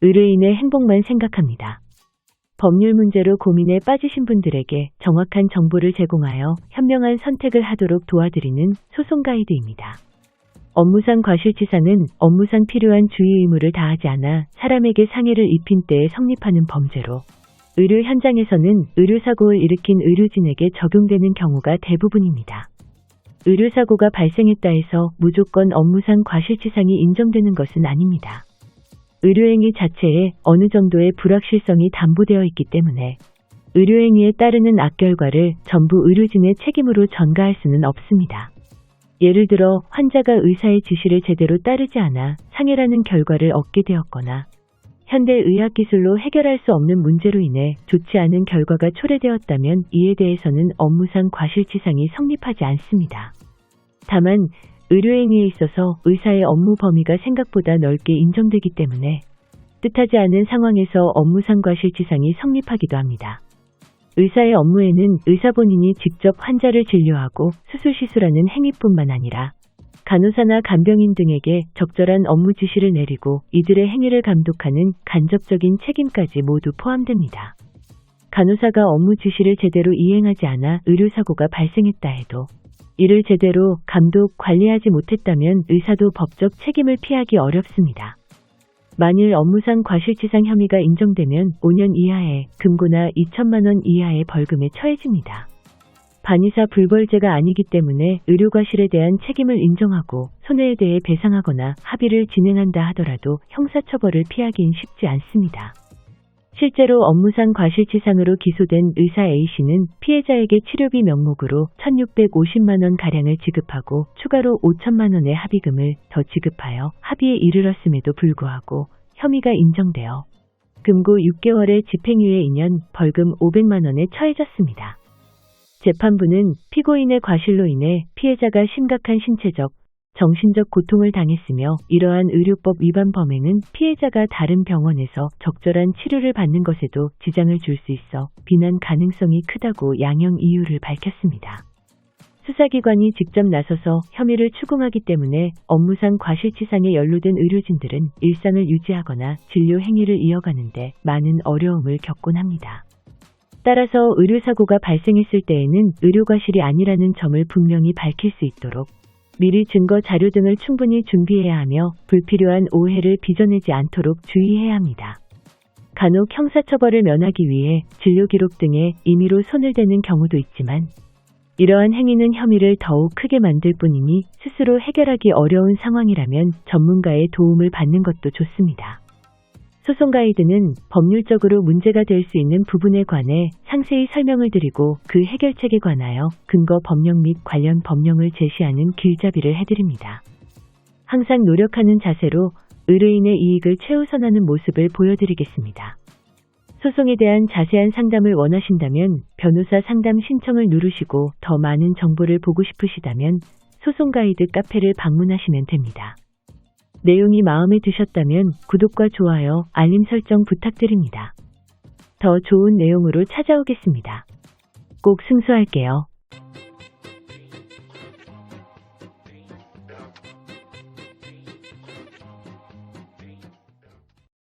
의뢰인의 행복만 생각합니다. 법률 문제로 고민에 빠지신 분들에게 정확한 정보를 제공하여 현명한 선택을 하도록 도와드리는 소송 가이드입니다. 업무상 과실치사는 업무상 필요한 주의 의무를 다하지 않아 사람에게 상해를 입힌 때에 성립하는 범죄로 의료 현장에서는 의료사고를 일으킨 의료진에게 적용되는 경우가 대부분입니다. 의료사고가 발생했다 해서 무조건 업무상 과실치상이 인정되는 것은 아닙니다. 의료행위 자체에 어느 정도의 불확실성이 담보되어 있기 때문에 의료행위에 따르는 악결과를 전부 의료진의 책임으로 전가할 수는 없습니다. 예를 들어 환자가 의사의 지시를 제대로 따르지 않아 상해라는 결과를 얻게 되었거나 현대 의학기술로 해결할 수 없는 문제로 인해 좋지 않은 결과가 초래되었다면 이에 대해서는 업무상 과실치상이 성립하지 않습니다. 다만 의료행위에 있어서 의사의 업무 범위가 생각보다 넓게 인정되기 때문에 뜻하지 않은 상황에서 업무상 과실치상이 성립하기도 합니다. 의사의 업무에는 의사 본인이 직접 환자를 진료하고 수술 시술하는 행위뿐만 아니라 간호사나 간병인 등에게 적절한 업무 지시를 내리고 이들의 행위를 감독하는 간접적인 책임까지 모두 포함됩니다. 간호사가 업무 지시를 제대로 이행하지 않아 의료사고가 발생했다 해도 이를 제대로 감독, 관리하지 못했다면 의사도 법적 책임을 피하기 어렵습니다. 만일 업무상 과실치상 혐의가 인정되면 5년 이하의 금고나 2천만 원 이하의 벌금에 처해집니다. 반의사 불벌죄가 아니기 때문에 의료과실에 대한 책임을 인정하고 손해에 대해 배상하거나 합의를 진행한다 하더라도 형사처벌을 피하긴 쉽지 않습니다. 실제로 업무상 과실치상으로 기소된 의사 A씨는 피해자에게 치료비 명목으로 1,650만 원가량을 지급하고 추가로 5천만 원의 합의금을 더 지급하여 합의에 이르렀음에도 불구하고 혐의가 인정되어 금고 6개월의 집행유예 2년, 벌금 500만 원에 처해졌습니다. 재판부는 피고인의 과실로 인해 피해자가 심각한 신체적, 정신적 고통을 당했으며 이러한 의료법 위반 범행은 피해자가 다른 병원에서 적절한 치료를 받는 것에도 지장을 줄 수 있어 비난 가능성이 크다고 양형 이유를 밝혔습니다. 수사기관이 직접 나서서 혐의를 추궁하기 때문에 업무상 과실치상에 연루된 의료진들은 일상을 유지하거나 진료 행위를 이어가는데 많은 어려움을 겪곤 합니다. 따라서 의료사고가 발생했을 때에는 의료과실이 아니라는 점을 분명히 밝힐 수 있도록 미리 증거 자료 등을 충분히 준비해야 하며 불필요한 오해를 빚어내지 않도록 주의해야 합니다. 간혹 형사처벌을 면하기 위해 진료 기록 등에 임의로 손을 대는 경우도 있지만 이러한 행위는 혐의를 더욱 크게 만들 뿐이니 스스로 해결하기 어려운 상황이라면 전문가의 도움을 받는 것도 좋습니다. 소송 가이드는 법률적으로 문제가 될 수 있는 부분에 관해 상세히 설명을 드리고 그 해결책에 관하여 근거 법령 및 관련 법령을 제시하는 길잡이를 해드립니다. 항상 노력하는 자세로 의뢰인의 이익을 최우선하는 모습을 보여드리겠습니다. 소송에 대한 자세한 상담을 원하신다면 변호사 상담 신청을 누르시고 더 많은 정보를 보고 싶으시다면 소송 가이드 카페를 방문하시면 됩니다. 내용이 마음에 드셨다면 구독과 좋아요, 알림 설정 부탁드립니다. 더 좋은 내용으로 찾아오겠습니다. 꼭 승소할게요.